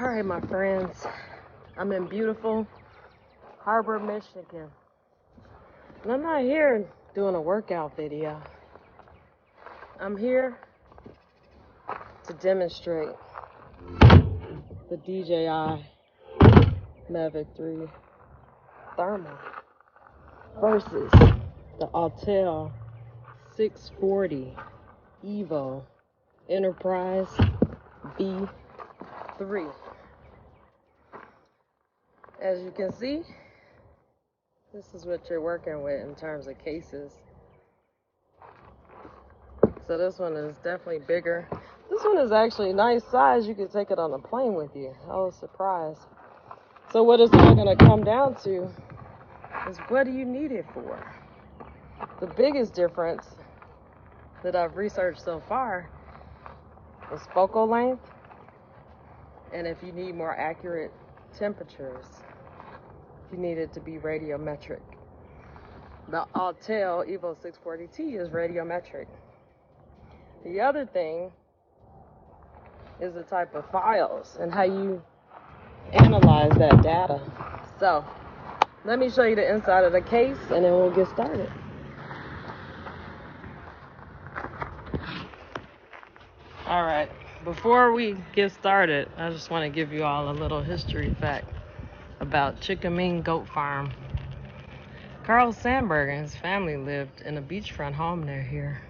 All right, my friends, I'm in beautiful Harbor, Michigan. And I'm not here doing a workout video. I'm here to demonstrate the DJI Mavic 3 thermal versus the Autel 640 Evo Enterprise B3. As you can see, this is what you're working with in terms of cases. So this one is definitely bigger. This one is actually a nice size. You could take it on a plane with you. I was surprised. So what it's all going to come down to is, what do you need it for? The biggest difference that I've researched so far is focal length, and if you need more accurate temperatures, you need it to be radiometric. The Autel Evo 640T is radiometric. The other thing is the type of files and how you analyze that data. So let me show you the inside of the case and then we'll get started. All right, before we get started, I just want to give you all a little history fact about Chickamine Goat Farm. Carl Sandburg and his family lived in a beachfront home near here.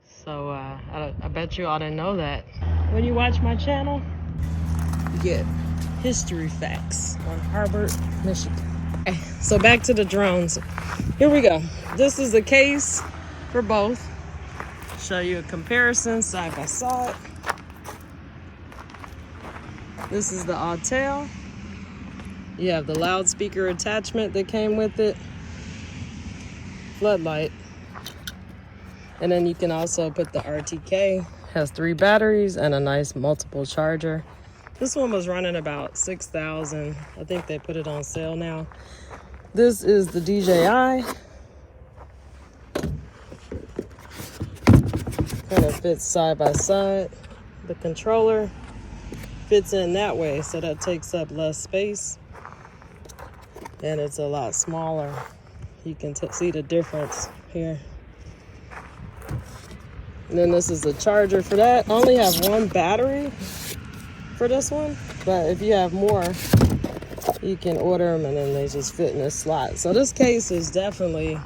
So I bet you all didn't know that. When you watch my channel, you get history facts on Harbor, Michigan. Okay, so back to the drones. Here we go. This is the case for both. Show you a comparison side by side. This is the Autel. You have the loudspeaker attachment that came with it, floodlight, and then you can also put the RTK. Has 3 batteries and a nice multiple charger. This one was running about $6,000. I think they put it on sale now. This is the DJI. Kind of fits side by side. The controller fits in that way, so that takes up less space. And it's a lot smaller. You can see the difference here. And then this is the charger for that. I only have 1 battery for this one, but if you have more, you can order them and then they just fit in this slot. So this case is definitely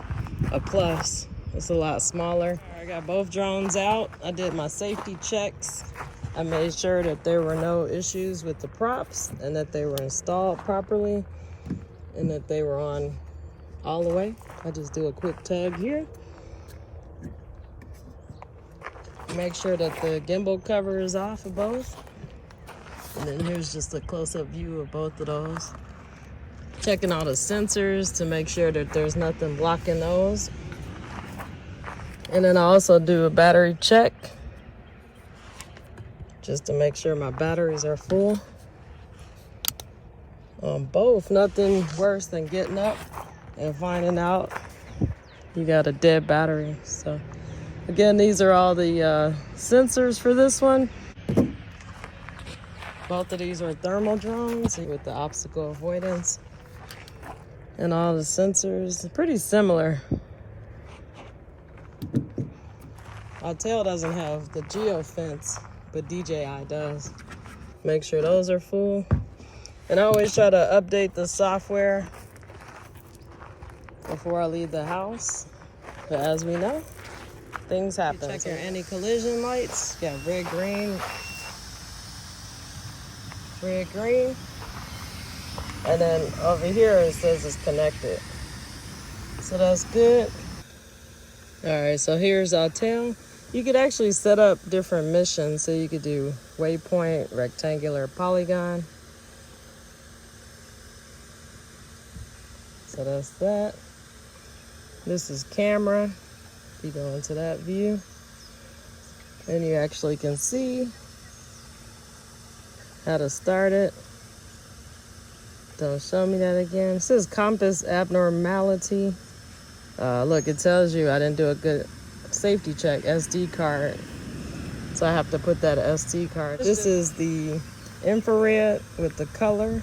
a plus. It's a lot smaller. I got both drones out. I did my safety checks. I made sure that there were no issues with the props and that they were installed properly and that they were on all the way. I just do a quick tug here. Make sure that the gimbal cover is off of both. And then here's just a close-up view of both of those. Checking all the sensors to make sure that there's nothing blocking those. And then I also do a battery check just to make sure my batteries are full. On both, nothing worse than getting up and finding out you got a dead battery. So again, these are all the sensors for this one. Both of these are thermal drones with the obstacle avoidance. And all the sensors, pretty similar. Autel doesn't have the geofence, but DJI does. Make sure those are full. And I always try to update the software before I leave the house. But as we know, things happen. Check your anti-collision lights. You got red, green. Red, green. And then over here it says it's connected. So that's good. All right, so here's Autel. You could actually set up different missions. So you could do waypoint, rectangular, polygon. So that's that. This is camera. You go into that view. And you actually can see how to start it. Don't show me that again. It says compass abnormality. Look, it tells you I didn't do a good safety check. SD card So I have to put that SD card. This is the infrared with the color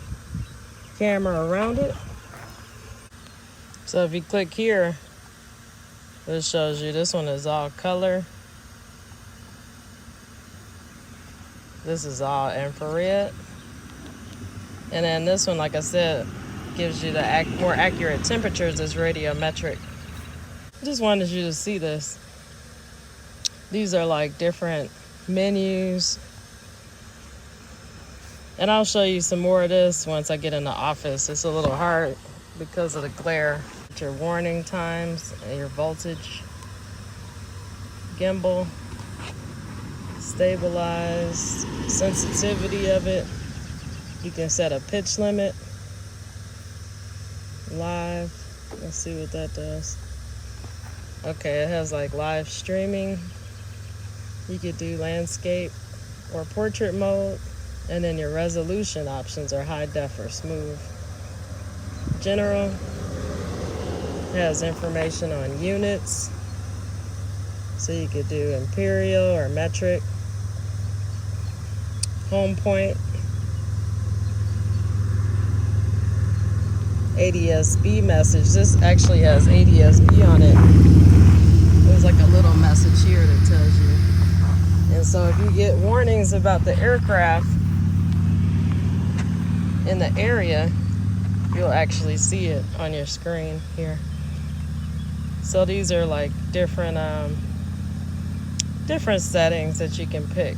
camera around it. So if you click here, it shows you this one is all color. This is all infrared. And then this one, like I said, gives you the more accurate temperatures. Is radiometric. I just wanted you to see this. These are like different menus. And I'll show you some more of this once I get in the office. It's a little hard because of the glare. Your warning times and your voltage. Gimbal. Stabilize. Sensitivity of it. You can set a pitch limit. Live. Let's see what that does. Okay, it has like live streaming. You could do landscape or portrait mode. And then your resolution options are high def or smooth. General. It has information on units. So you could do imperial or metric. Home point. ADSB message. This actually has ADSB on it. There's like a little message here that tells you. And so if you get warnings about the aircraft in the area, you'll actually see it on your screen here. So these are like different settings that you can pick.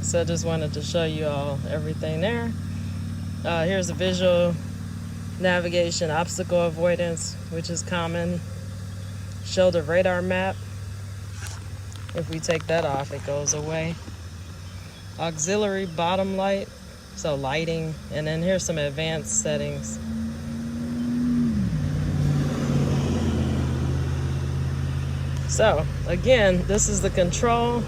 So I just wanted to show you all everything there. Here's a visual navigation, obstacle avoidance, which is common. Show the radar map. If we take that off, it goes away. Auxiliary bottom light, so lighting. And then here's some advanced settings. So again, this is the control.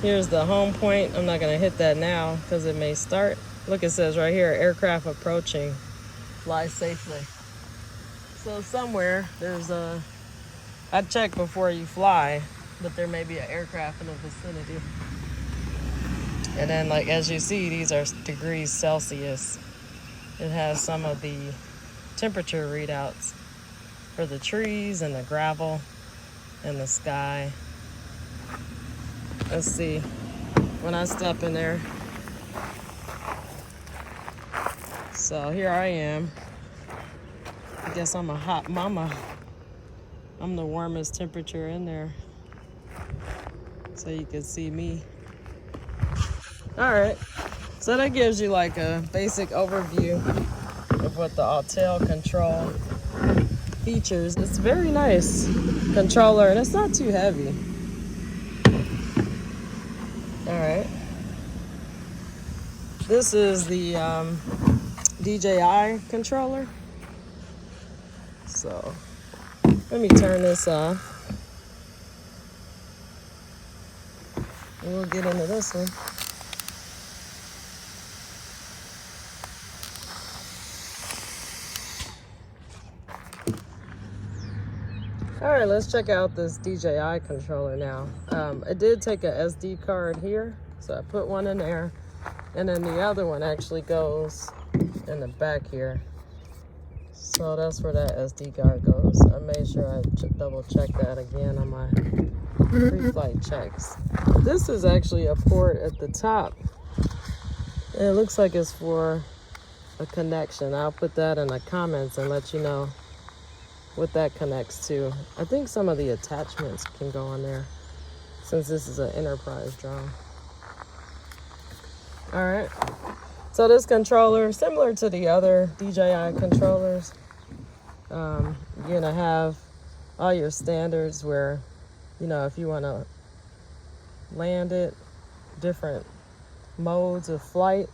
Here's the home point. I'm not gonna hit that now because it may start. Look, it says right here, aircraft approaching. Fly safely. So somewhere there's I'd check before you fly, but there may be an aircraft in the vicinity. And then, like, as you see, these are degrees Celsius. It has some of the temperature readouts for the trees and the gravel and the sky. Let's see, when I step in there. So here I am. I guess I'm a hot mama. I'm the warmest temperature in there. So you can see me. All right, so that gives you like a basic overview of what the Autel control features. It's very nice controller and it's not too heavy. All right, this is the DJI controller. So let me turn this off and we'll get into this one. All right, let's check out this DJI controller now. I did take a SD card here, so I put one in there, and then the other one actually goes in the back here. So that's where that SD card goes. I made sure I double check that again on my pre-flight checks. This is actually a port at the top. It looks like it's for a connection. I'll put that in the comments and let you know what that connects to. I think some of the attachments can go on there since this is an enterprise drone. All right, so this controller, similar to the other DJI controllers, you're gonna have all your standards where, you know, if you wanna land it, different modes of flight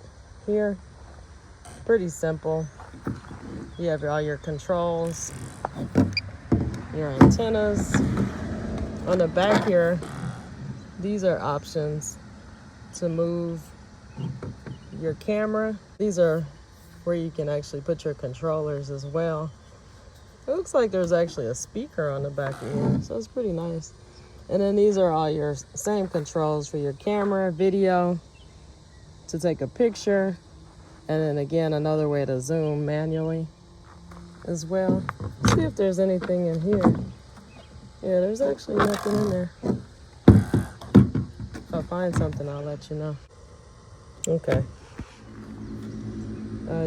here. Pretty simple. You have all your controls, your antennas. On the back here, these are options to move your camera. These are where you can actually put your controllers as well. It looks like there's actually a speaker on the back of here, so it's pretty nice. And then these are all your same controls for your camera, video, to take a picture. And then again, another way to zoom manually as well. Let's see if there's anything in here. Yeah, there's actually nothing in there. If I find something, I'll let you know. Okay.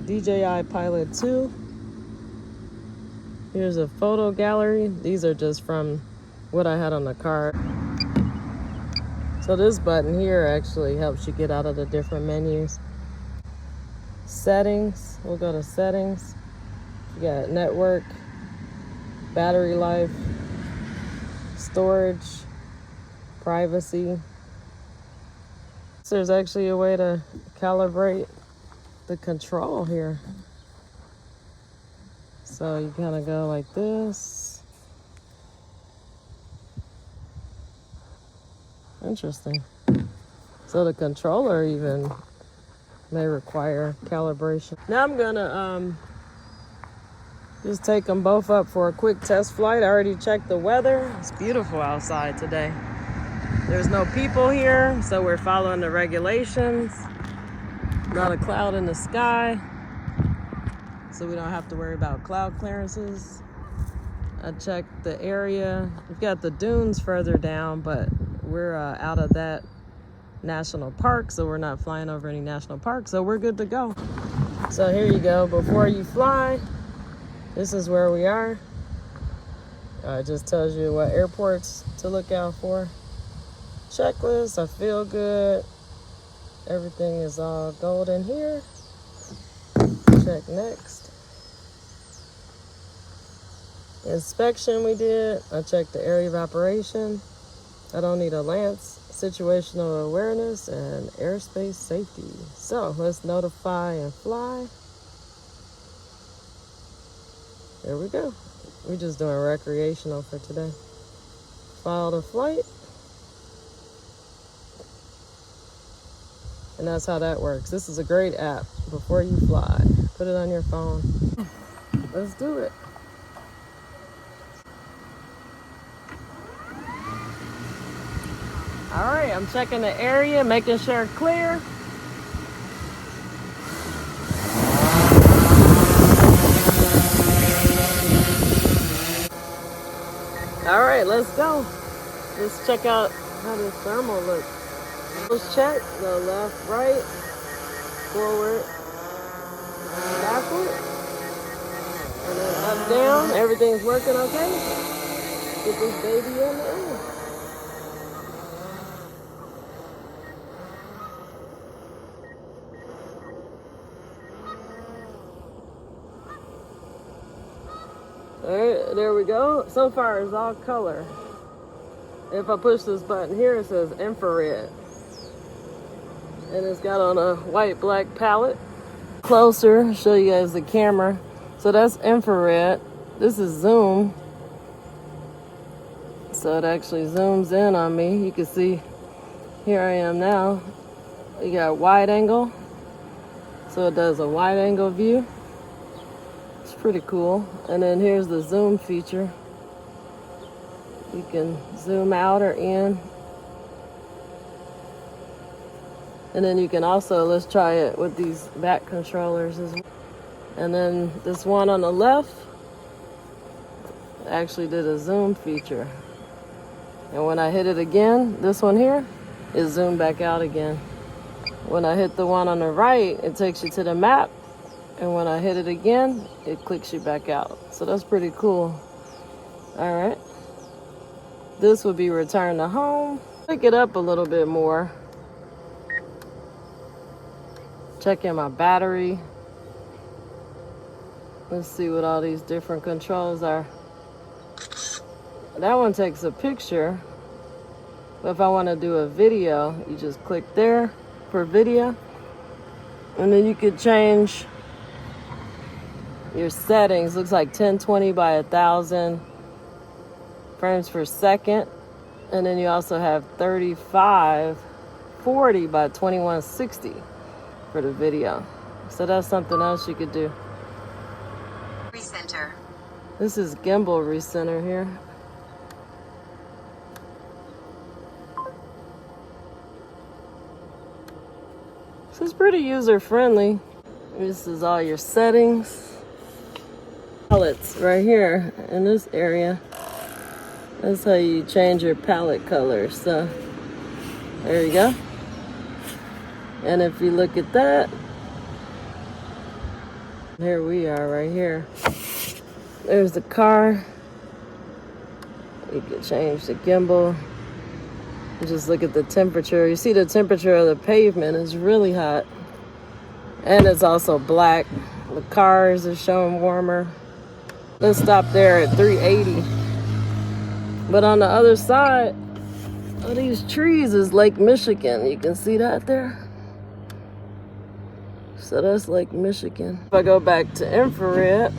DJI Pilot 2. Here's a photo gallery. These are just from what I had on the card. So this button here actually helps you get out of the different menus. Settings, we'll go to settings. You got network, battery life, storage, privacy. So there's actually a way to calibrate the control here. So you kind of go like this. Interesting. So the controller even may require calibration. Now I'm gonna just take them both up for a quick test flight. I already checked the weather. It's beautiful outside today. There's no people here, so we're following the regulations. Not a cloud in the sky, so we don't have to worry about cloud clearances. I checked the area. We've got the dunes further down, but we're out of that national park, so we're not flying over any national park, so we're good to go. So here you go. Before you fly, this is where we are. It just tells you what airports to look out for. Checklist, I feel good. Everything is all golden here. Check next. Inspection we did. I checked the area of operation. I don't need a lance. Situational awareness and airspace safety. So let's notify and fly. There we go. We're just doing recreational for today. File the flight. And that's how that works. This is a great app before you fly. Put it on your phone. Let's do it. All right, I'm checking the area, making sure it's clear. All right, let's go. Let's check out how this thermal looks. Let's check the left, right, forward, backward, and then up, down. Everything's working okay. Get this baby in the air. All right, there we go. So far it's all color. If I push this button here, it says infrared. And it's got on a white black palette. Closer, show you guys the camera. So that's infrared. This is zoom. So it actually zooms in on me. You can see here I am now. You got wide angle. So it does a wide angle view. It's pretty cool. And then here's the zoom feature. You can zoom out or in. And then you can also, let's try it with these back controllers as well. And then this one on the left actually did a zoom feature. And when I hit it again, this one here, it zoomed back out again. When I hit the one on the right, it takes you to the map. And when I hit it again, it clicks you back out. So that's pretty cool. All right. This would be return to home. Pick it up a little bit more. Check in my battery. Let's see what all these different controls are. That one takes a picture. But if I want to do a video, you just click there for video. And then you could change your settings. Looks like 1020 by 1000 frames per second. And then you also have 3540 by 2160 for the video. So that's something else you could do. Recenter. This is gimbal recenter here. pretty user-friendly. This is all your settings. Palettes right here in this area. That's how you change your palette colors. So there you go. And if you look at that, here we are right here. There's the car. You can change the gimbal. Just look at the temperature. You see the temperature of the pavement is really hot. And it's also black. The cars are showing warmer. Let's stop there at 380. But on the other side of these trees is Lake Michigan. You can see that there? So that's Lake Michigan. If I go back to infrared,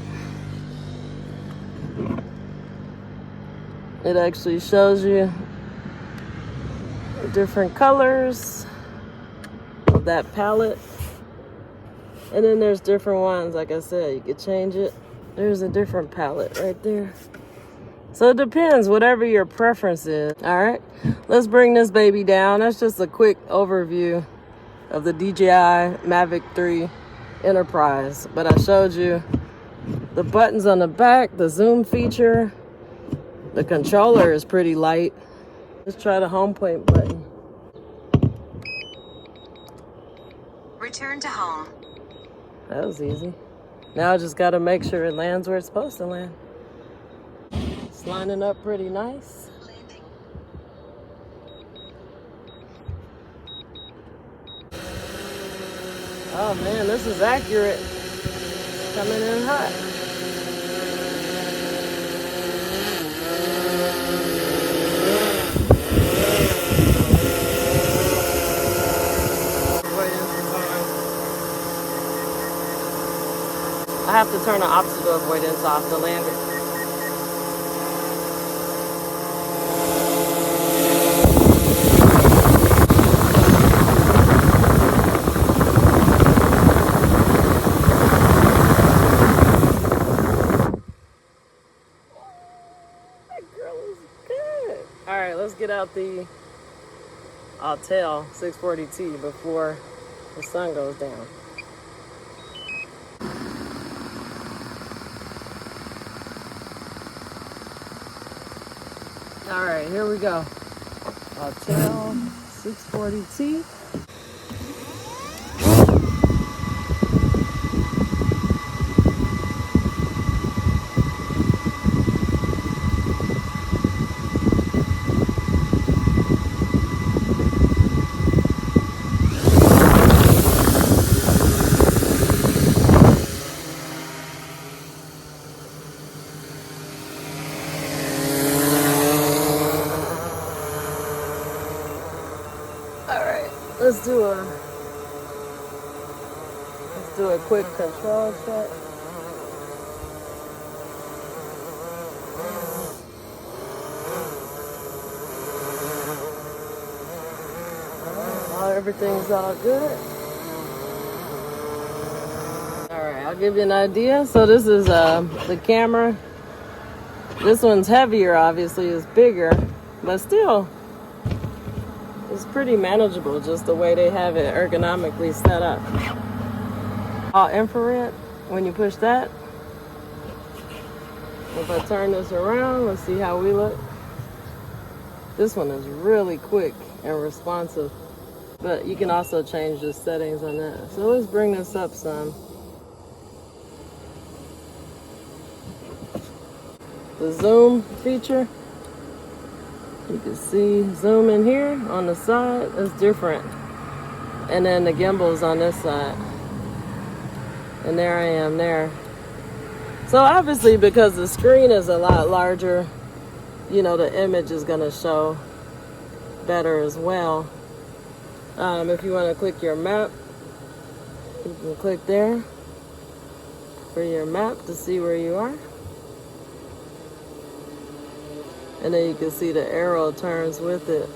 it actually shows you different colors of that palette. And then there's different ones. Like I said, you could change it. There's a different palette right there. So it depends, whatever your preference is. All right, let's bring this baby down. That's just a quick overview of the DJI Mavic 3 Enterprise. But I showed you the buttons on the back, the zoom feature. The controller is pretty light. Let's try the home point button. Return to home. That was easy. Now I just gotta make sure it lands where it's supposed to land. It's lining up pretty nice. Landing. Oh man, this is accurate. Coming in hot. I have to turn the obstacle avoidance off to land it. That girl is good. All right, let's get out the Autel 640T before the sun goes down. All right, here we go. Autel 640T. Let's do a quick control check. Everything's all good. All right, I'll give you an idea. So this is the camera. This one's heavier, obviously, it's bigger, but still, it's pretty manageable, just the way they have it ergonomically set up. All infrared, when you push that. If I turn this around, let's see how we look. This one is really quick and responsive, but you can also change the settings on that. So let's bring this up some. The zoom feature. You can see zoom in here on the side, it's different. And then the gimbal's on this side. And there I am there. So obviously, because the screen is a lot larger, you know, the image is gonna show better as well. If you wanna click your map, you can click there for your map to see where you are. And then you can see the arrow turns with it.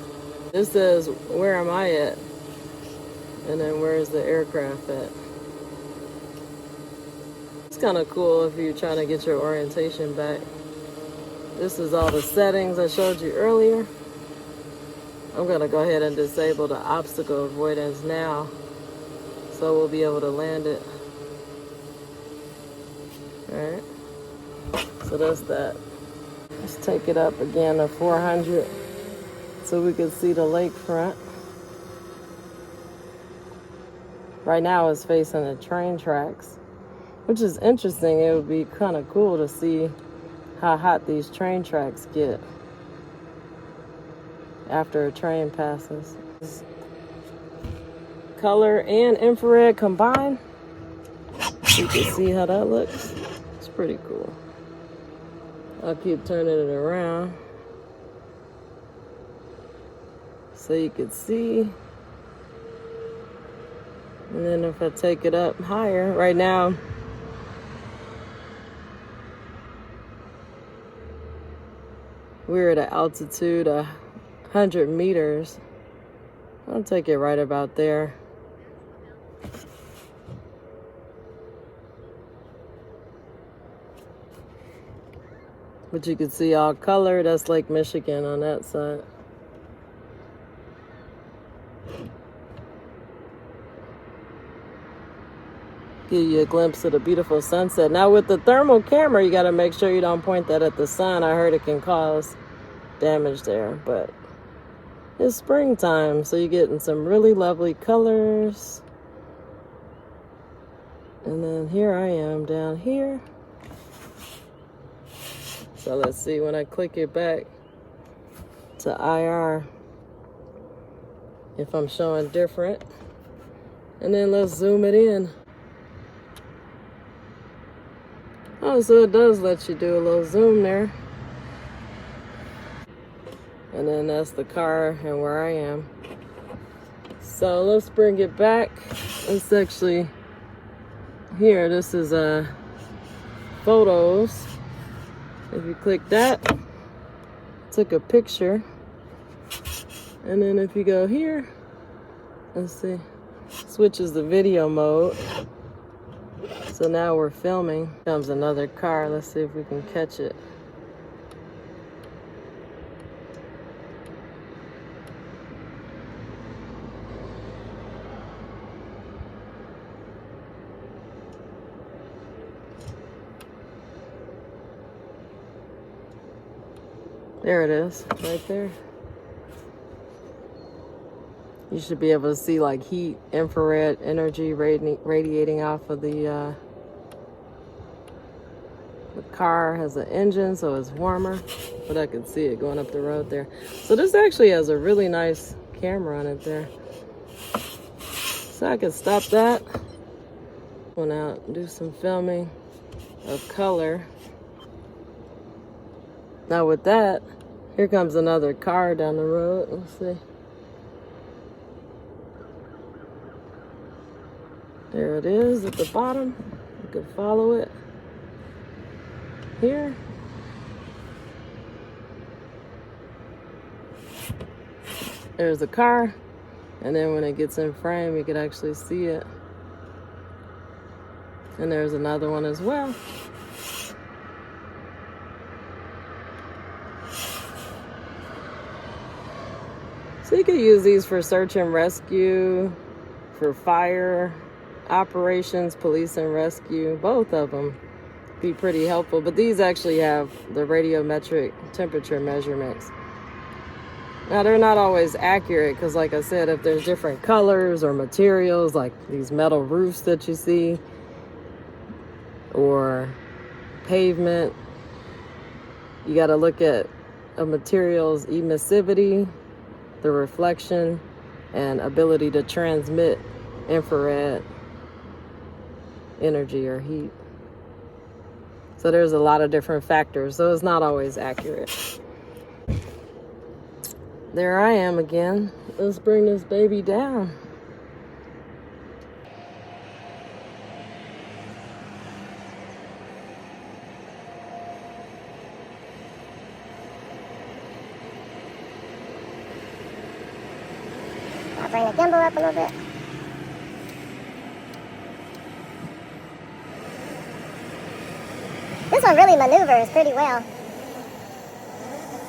This says, where am I at? And then where's the aircraft at? It's kind of cool if you're trying to get your orientation back. This is all the settings I showed you earlier. I'm gonna go ahead and disable the obstacle avoidance now, so we'll be able to land it. Alright, so that's that. Let's take it up again to 400 so we can see the lakefront. Right now it's facing the train tracks, which is interesting. It would be kind of cool to see how hot these train tracks get after a train passes. Color and infrared combined. You can see how that looks. It's pretty cool. I'll keep turning it around so you can see. And then if I take it up higher, right now, we're at an altitude of 100 meters. I'll take it right about there. But you can see all color. That's Lake Michigan on that side. Give you a glimpse of the beautiful sunset. Now with the thermal camera, you got to make sure you don't point that at the sun. I heard it can cause damage there, but it's springtime, so you're getting some really lovely colors. And then here I am down here. So let's see, when I click it back to IR, if I'm showing different. And then let's zoom it in. Oh, so it does let you do a little zoom there. And then that's the car and where I am. So let's bring it back. It's actually here. This is photos. If you click that, took a picture. And then if you go here, let's see, switches the video mode. So now we're filming. Comes another car. Let's see if we can catch it. There it is, right there. You should be able to see like heat, infrared energy radiating off of the car. Has an engine, so it's warmer, but I can see it going up the road there. So this actually has a really nice camera on it there. So I can stop that, went out and do some filming of color. Now with that, here comes another car down the road. Let's see. There it is at the bottom. You can follow it here. There's a car, and then when it gets in frame, you can actually see it. And there's another one as well. So you can use these for search and rescue, for fire operations, police and rescue, both of them be pretty helpful. But these actually have the radiometric temperature measurements. Now they're not always accurate because, like I said, if there's different colors or materials, like these metal roofs that you see, or pavement, you got to look at a material's emissivity, the reflection, and ability to transmit infrared energy or heat. So there's a lot of different factors, so it's not always accurate. There I am again. Let's bring this baby down. I'll bring the gimbal up a little bit. This one really maneuvers pretty well.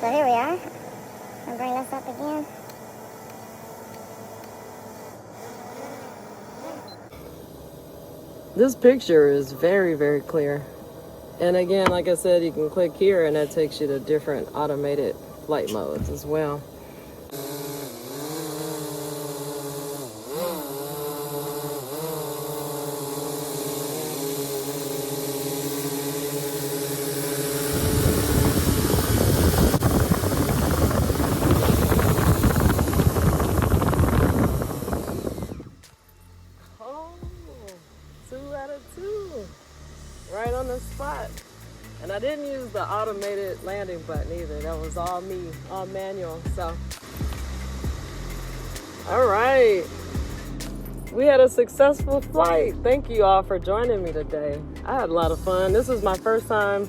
So here we are. I'll bring this up again. This picture is very, very clear. And again, like I said, you can click here and that takes you to different automated flight modes as well. Oh, 2 out of 2. Right on the spot. And I didn't use the automated landing button either. That was all me, all manual. So, all right. We had a successful flight. Thank you all for joining me today. I had a lot of fun. This is my first time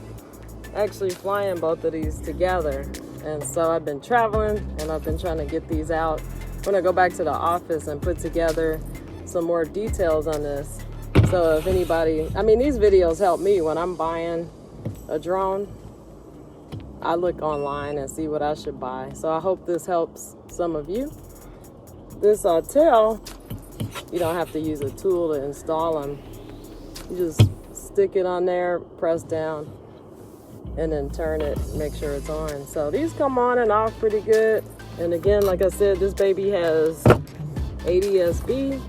actually flying both of these together. And so I've been traveling and I've been trying to get these out. I'm gonna go back to the office and put together some more details on this. So if anybody, I mean, these videos help me when I'm buying a drone. I look online and see what I should buy. So I hope this helps some of you. This Autel, you don't have to use a tool to install them. You just stick it on there, press down, and then turn it, make sure it's on. So these come on and off pretty good. And again, like I said, this baby has ADS-B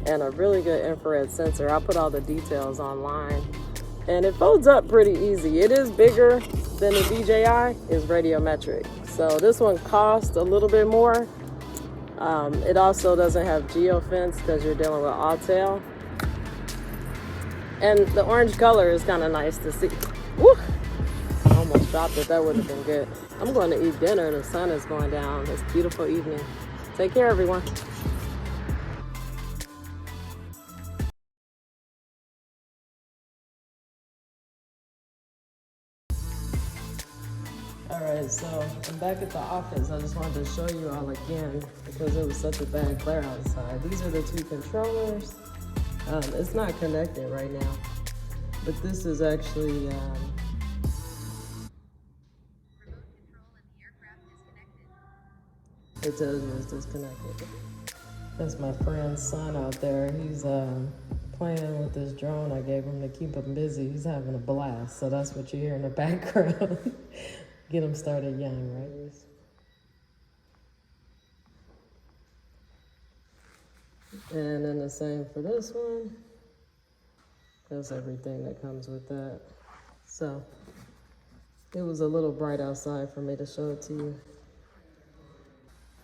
and a really good infrared sensor. I'll put all the details online. And it folds up pretty easy. It is bigger than the DJI, is radiometric. So this one costs a little bit more. It also doesn't have geofence because you're dealing with Autel. And the orange color is kind of nice to see. Woo! I almost dropped it, that would have been good. I'm going to eat dinner, the sun is going down. It's a beautiful evening. Take care, everyone. Alright, so I'm back at the office. I just wanted to show you all again because it was such a bad glare outside. These are the 2 controllers. It's not connected right now, but this is actually it tells you it's disconnected. That's my friend's son out there. He's playing with this drone I gave him to keep him busy. He's having a blast, so that's what you hear in the background. Get him started young, right? And then the same for this one. That's everything that comes with that. So it was a little bright outside for me to show it to you.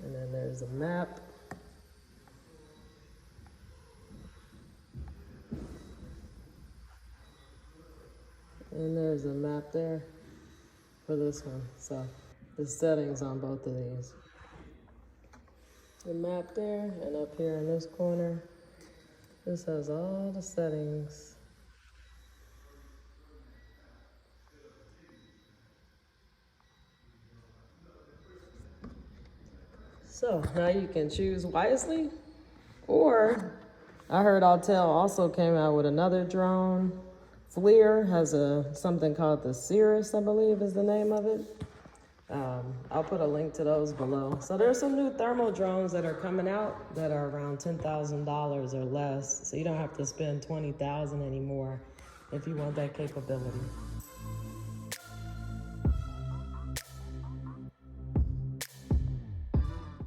And then there's a map. And there's a map there for this one. So the settings on both of these. The map there, and up here in this corner, this has all the settings. So now you can choose wisely, or I heard Autel also came out with another drone. FLIR has something called the Cirrus, I believe is the name of it. I'll put a link to those below. So there's some new thermal drones that are coming out that are around $10,000 or less. So you don't have to spend $20,000 anymore if you want that capability.